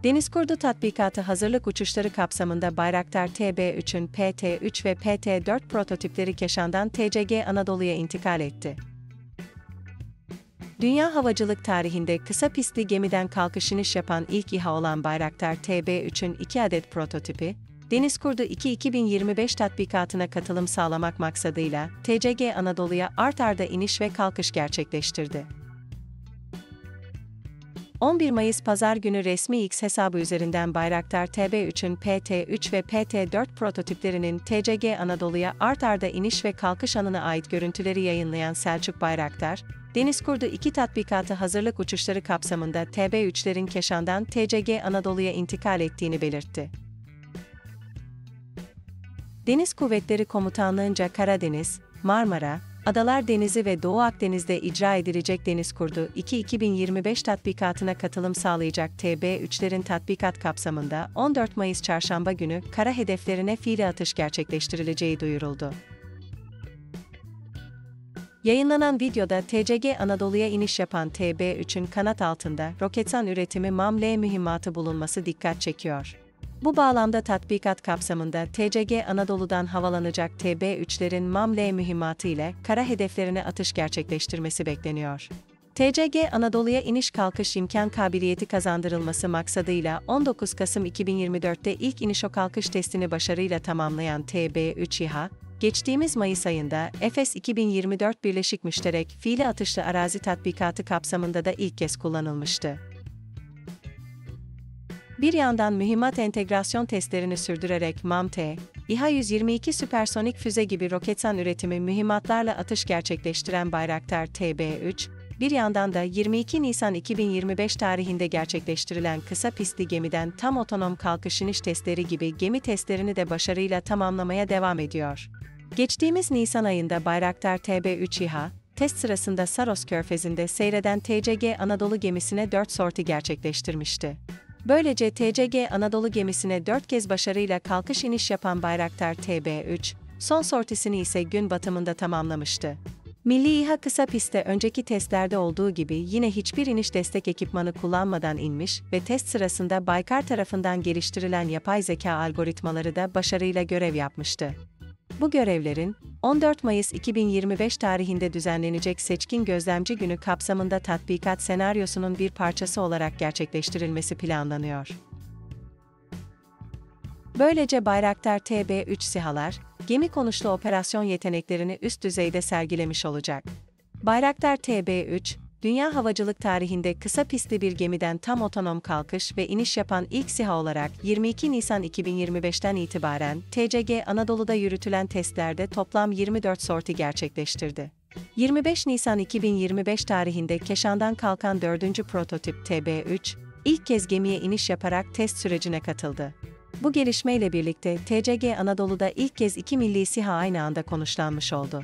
Denizkurdu tatbikatı hazırlık uçuşları kapsamında Bayraktar TB3'ün PT-3 ve PT-4 prototipleri Keşan'dan TCG Anadolu'ya intikal etti. Dünya havacılık tarihinde kısa pistli gemiden kalkış iniş yapan ilk İHA olan Bayraktar TB3'ün 2 adet prototipi, Denizkurdu 2 2025 tatbikatına katılım sağlamak maksadıyla TCG Anadolu'ya art arda iniş ve kalkış gerçekleştirdi. 11 Mayıs Pazar günü resmi X hesabı üzerinden Bayraktar TB3'ün PT-3 ve PT-4 prototiplerinin TCG Anadolu'ya art arda iniş ve kalkış anına ait görüntüleri yayınlayan Selçuk Bayraktar, Denizkurdu 2 tatbikatı hazırlık uçuşları kapsamında TB3'lerin Keşan'dan TCG Anadolu'ya intikal ettiğini belirtti. Deniz Kuvvetleri Komutanlığı'nca Karadeniz, Marmara, Adalar Denizi ve Doğu Akdeniz'de icra edilecek Denizkurdu 2 2025 tatbikatına katılım sağlayacak TB3'lerin tatbikat kapsamında 14 Mayıs Çarşamba günü kara hedeflerine fiili atış gerçekleştirileceği duyuruldu. Yayınlanan videoda TCG Anadolu'ya iniş yapan TB3'ün kanat altında Roketsan üretimi MAM-L mühimmatı bulunması dikkat çekiyor. Bu bağlamda tatbikat kapsamında TCG Anadolu'dan havalanacak TB3'lerin MAM-L mühimmatı ile kara hedeflerine atış gerçekleştirmesi bekleniyor. TCG Anadolu'ya iniş kalkış imkan kabiliyeti kazandırılması maksadıyla 19 Kasım 2024'te ilk iniş o kalkış testini başarıyla tamamlayan TB3 İHA, geçtiğimiz Mayıs ayında Efes 2024 Birleşik Müşterek Fiili Atışlı Arazi Tatbikatı kapsamında da ilk kez kullanılmıştı. Bir yandan mühimmat entegrasyon testlerini sürdürerek MAM-T, İHA-122 süpersonik füze gibi Roketsan üretimi mühimmatlarla atış gerçekleştiren Bayraktar TB3, bir yandan da 22 Nisan 2025 tarihinde gerçekleştirilen kısa pistli gemiden tam otonom kalkış iniş testleri gibi gemi testlerini de başarıyla tamamlamaya devam ediyor. Geçtiğimiz Nisan ayında Bayraktar TB3 İHA, test sırasında Saros Körfezi'nde seyreden TCG Anadolu gemisine 4 sorti gerçekleştirmişti. Böylece TCG Anadolu gemisine 4 kez başarıyla kalkış iniş yapan Bayraktar TB3, son sortisini ise gün batımında tamamlamıştı. Milli İHA kısa pistte önceki testlerde olduğu gibi yine hiçbir iniş destek ekipmanı kullanmadan inmiş ve test sırasında Baykar tarafından geliştirilen yapay zeka algoritmaları da başarıyla görev yapmıştı. Bu görevlerin, 14 Mayıs 2025 tarihinde düzenlenecek Seçkin Gözlemci Günü kapsamında tatbikat senaryosunun bir parçası olarak gerçekleştirilmesi planlanıyor. Böylece Bayraktar TB3 SİHA'lar, gemi konuşlu operasyon yeteneklerini üst düzeyde sergilemiş olacak. Bayraktar TB3, dünya havacılık tarihinde kısa pistli bir gemiden tam otonom kalkış ve iniş yapan ilk SİHA olarak 22 Nisan 2025'ten itibaren TCG Anadolu'da yürütülen testlerde toplam 24 sorti gerçekleştirdi. 25 Nisan 2025 tarihinde Keşan'dan kalkan 4. prototip TB3, ilk kez gemiye iniş yaparak test sürecine katıldı. Bu gelişmeyle birlikte TCG Anadolu'da ilk kez 2 milli SİHA aynı anda konuşlanmış oldu.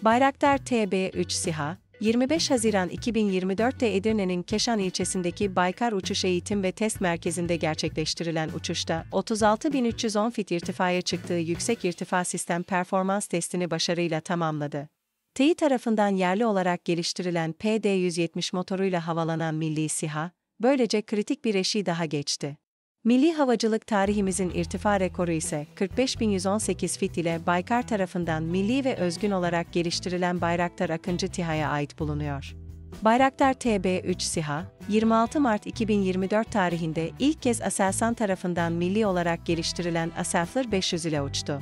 Bayraktar TB3 SİHA, 25 Haziran 2024'te Edirne'nin Keşan ilçesindeki Baykar Uçuş Eğitim ve Test Merkezi'nde gerçekleştirilen uçuşta 36.310 fit irtifaya çıktığı yüksek irtifa sistem performans testini başarıyla tamamladı. Tİ tarafından yerli olarak geliştirilen PD-170 motoruyla havalanan milli SİHA, böylece kritik bir eşiği daha geçti. Milli havacılık tarihimizin irtifa rekoru ise 45.118 fit ile Baykar tarafından milli ve özgün olarak geliştirilen Bayraktar Akıncı TİHA'ya ait bulunuyor. Bayraktar TB3 SİHA, 26 Mart 2024 tarihinde ilk kez Aselsan tarafından milli olarak geliştirilen Aselfler 500 ile uçtu.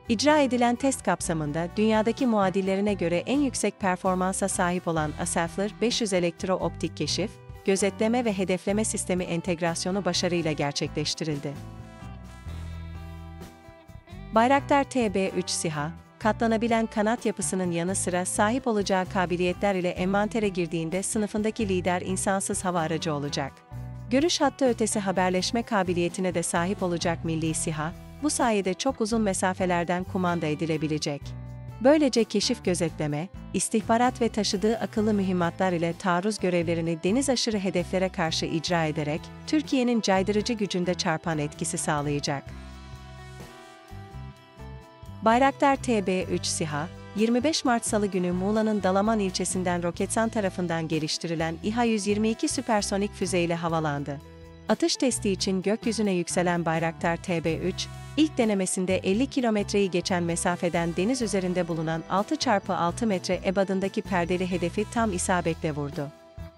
İcra edilen test kapsamında dünyadaki muadillerine göre en yüksek performansa sahip olan Aselfler 500 elektro-optik keşif, gözetleme ve hedefleme sistemi entegrasyonu başarıyla gerçekleştirildi. Bayraktar TB3 SİHA, katlanabilen kanat yapısının yanı sıra sahip olacağı kabiliyetler ile envantere girdiğinde sınıfındaki lider insansız hava aracı olacak. Görüş hattı ötesi haberleşme kabiliyetine de sahip olacak milli SİHA, bu sayede çok uzun mesafelerden kumanda edilebilecek. Böylece keşif gözetleme, istihbarat ve taşıdığı akıllı mühimmatlar ile taarruz görevlerini deniz aşırı hedeflere karşı icra ederek, Türkiye'nin caydırıcı gücünde çarpan etkisi sağlayacak. Bayraktar TB3 SİHA, 25 Mart Salı günü Muğla'nın Dalaman ilçesinden Roketsan tarafından geliştirilen İHA-122 süpersonik füzeyle havalandı. Atış testi için gökyüzüne yükselen Bayraktar TB3, ilk denemesinde 50 kilometreyi geçen mesafeden deniz üzerinde bulunan 6x6 metre ebadındaki perdeli hedefi tam isabetle vurdu.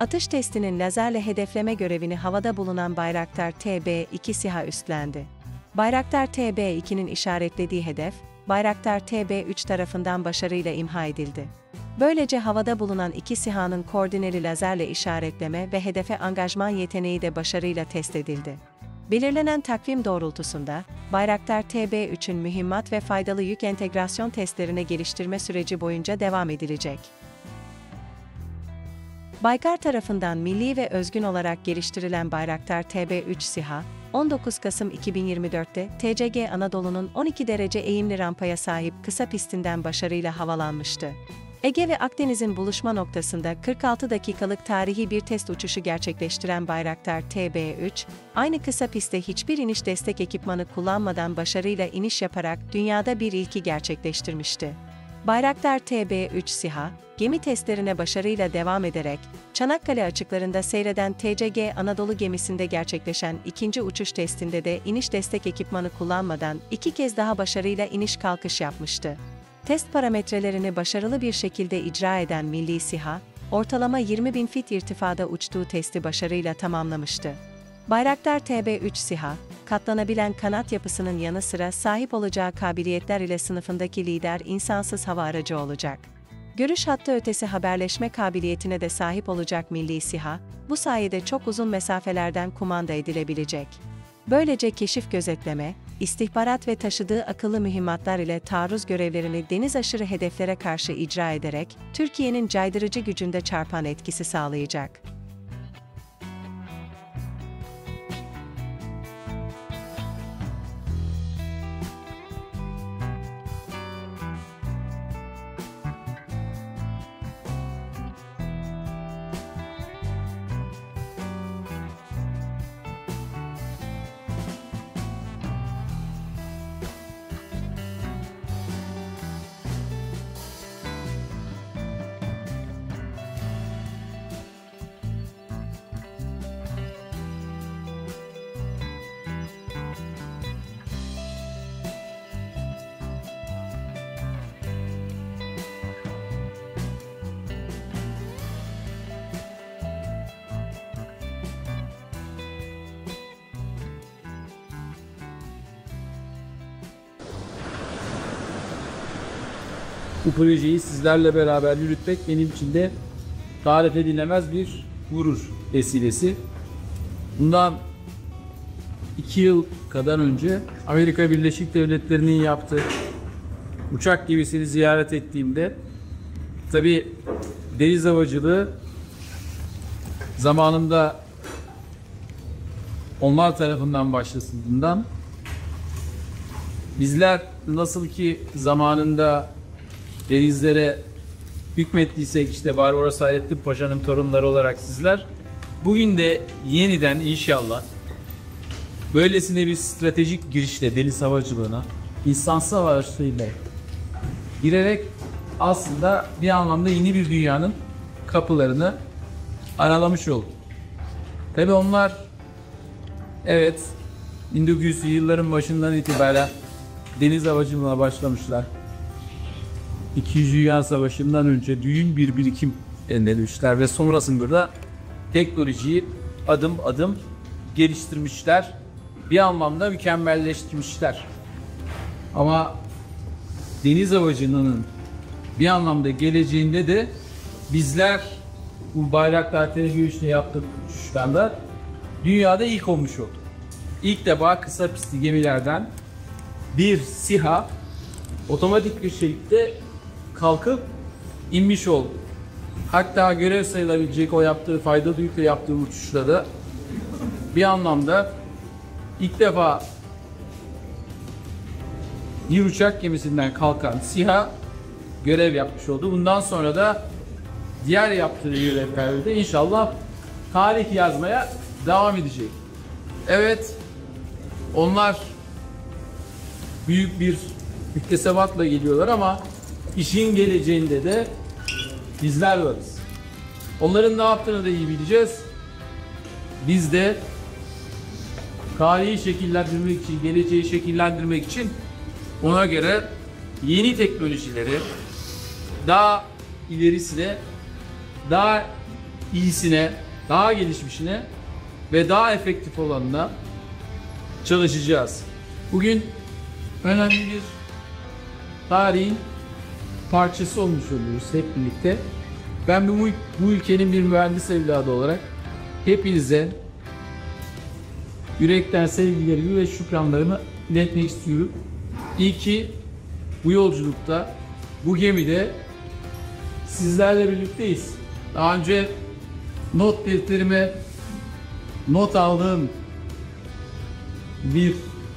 Atış testinin lazerle hedefleme görevini havada bulunan Bayraktar TB2 SİHA üstlendi. Bayraktar TB2'nin işaretlediği hedef, Bayraktar TB3 tarafından başarıyla imha edildi. Böylece havada bulunan iki SİHA'nın koordineli lazerle işaretleme ve hedefe angajman yeteneği de başarıyla test edildi. Belirlenen takvim doğrultusunda, Bayraktar TB3'ün mühimmat ve faydalı yük entegrasyon testlerine geliştirme süreci boyunca devam edilecek. Baykar tarafından milli ve özgün olarak geliştirilen Bayraktar TB3 SİHA, 19 Kasım 2024'te TCG Anadolu'nun 12 derece eğimli rampaya sahip kısa pistinden başarıyla havalanmıştı. Ege ve Akdeniz'in buluşma noktasında 46 dakikalık tarihi bir test uçuşu gerçekleştiren Bayraktar TB3, aynı kısa pistte hiçbir iniş destek ekipmanı kullanmadan başarıyla iniş yaparak dünyada bir ilki gerçekleştirmişti. Bayraktar TB3 SİHA, gemi testlerine başarıyla devam ederek, Çanakkale açıklarında seyreden TCG Anadolu gemisinde gerçekleşen ikinci uçuş testinde de iniş destek ekipmanı kullanmadan 2 kez daha başarıyla iniş kalkış yapmıştı. Test parametrelerini başarılı bir şekilde icra eden Milli SİHA, ortalama 20.000 fit irtifada uçtuğu testi başarıyla tamamlamıştı. Bayraktar TB3 SİHA, katlanabilen kanat yapısının yanı sıra sahip olacağı kabiliyetler ile sınıfındaki lider insansız hava aracı olacak. Görüş hattı ötesi haberleşme kabiliyetine de sahip olacak Milli SİHA, bu sayede çok uzun mesafelerden kumanda edilebilecek. Böylece keşif gözetleme, istihbarat ve taşıdığı akıllı mühimmatlar ile taarruz görevlerini deniz aşırı hedeflere karşı icra ederek, Türkiye'nin caydırıcı gücünde çarpan etkisi sağlayacak. Bu projeyi sizlerle beraber yürütmek benim için de tarif edilemez bir gurur vesilesi. Bundan 2 yıl kadar önce Amerika Birleşik Devletleri'nin yaptığı uçak gemisini ziyaret ettiğimde, tabii deniz havacılığı zamanında onlar tarafından başlasından, bizler nasıl ki zamanında denizlere hükmettiysek, işte Barbaros Hayrettin Paşa'nın torunları olarak sizler, bugün de yeniden inşallah böylesine bir stratejik girişle deniz havacılığına, insansız hava araçlarıyla girerek aslında bir anlamda yeni bir dünyanın kapılarını aralamış olduk. Tabii onlar, evet, 1900'lü yılların başından itibaren deniz havacılığına başlamışlar. İkinci Dünya Savaşı'ndan önce düğün bir birikim elde etmişler ve sonrasında da teknolojiyi adım adım geliştirmişler. Bir anlamda mükemmelleştirmişler. Ama deniz havacılığının bir anlamda geleceğinde de bizler bu Bayraktar TB3'le yaptık uçuştan da dünyada ilk olmuş olduk. İlk defa kısa pistli gemilerden bir SİHA otomatik bir şekilde kalkıp inmiş oldu. Hatta görev sayılabilecek o yaptığı, faydalı yükle yaptığı uçuşlarda bir anlamda ilk defa bir uçak gemisinden kalkan SİHA görev yapmış oldu. Bundan sonra da diğer yaptığı görevlerde inşallah tarih yazmaya devam edecek. Evet, onlar büyük bir müktesebatla geliyorlar ama işin geleceğinde de bizler varız. Onların ne yaptığını da iyi bileceğiz. Biz de tarihi şekillendirmek için, geleceği şekillendirmek için ona göre yeni teknolojileri daha ilerisine, daha iyisine, daha gelişmişine ve daha efektif olanına çalışacağız. Bugün önemli bir tarihin parçası olmuş oluyoruz hep birlikte. Ben bu ülkenin bir mühendis evladı olarak hepinize yürekten sevgilerimi ve şükranlarımı iletmek istiyorum. İyi ki bu yolculukta, bu gemide sizlerle birlikteyiz. Daha önce not defterime not aldığım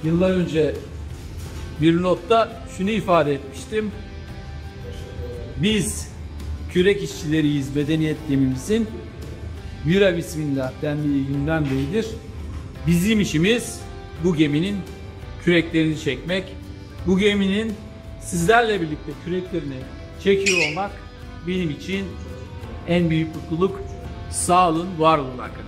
yıllar önce bir notta şunu ifade etmiştim. Biz kürek işçileriyiz, medeniyet gemimizin Vira Bismillah dendiği günden beridir. Bizim işimiz bu geminin küreklerini çekmek. Bu geminin sizlerle birlikte küreklerini çekiyor olmak benim için en büyük mutluluk. Sağ olun, var olun arkadaşlar.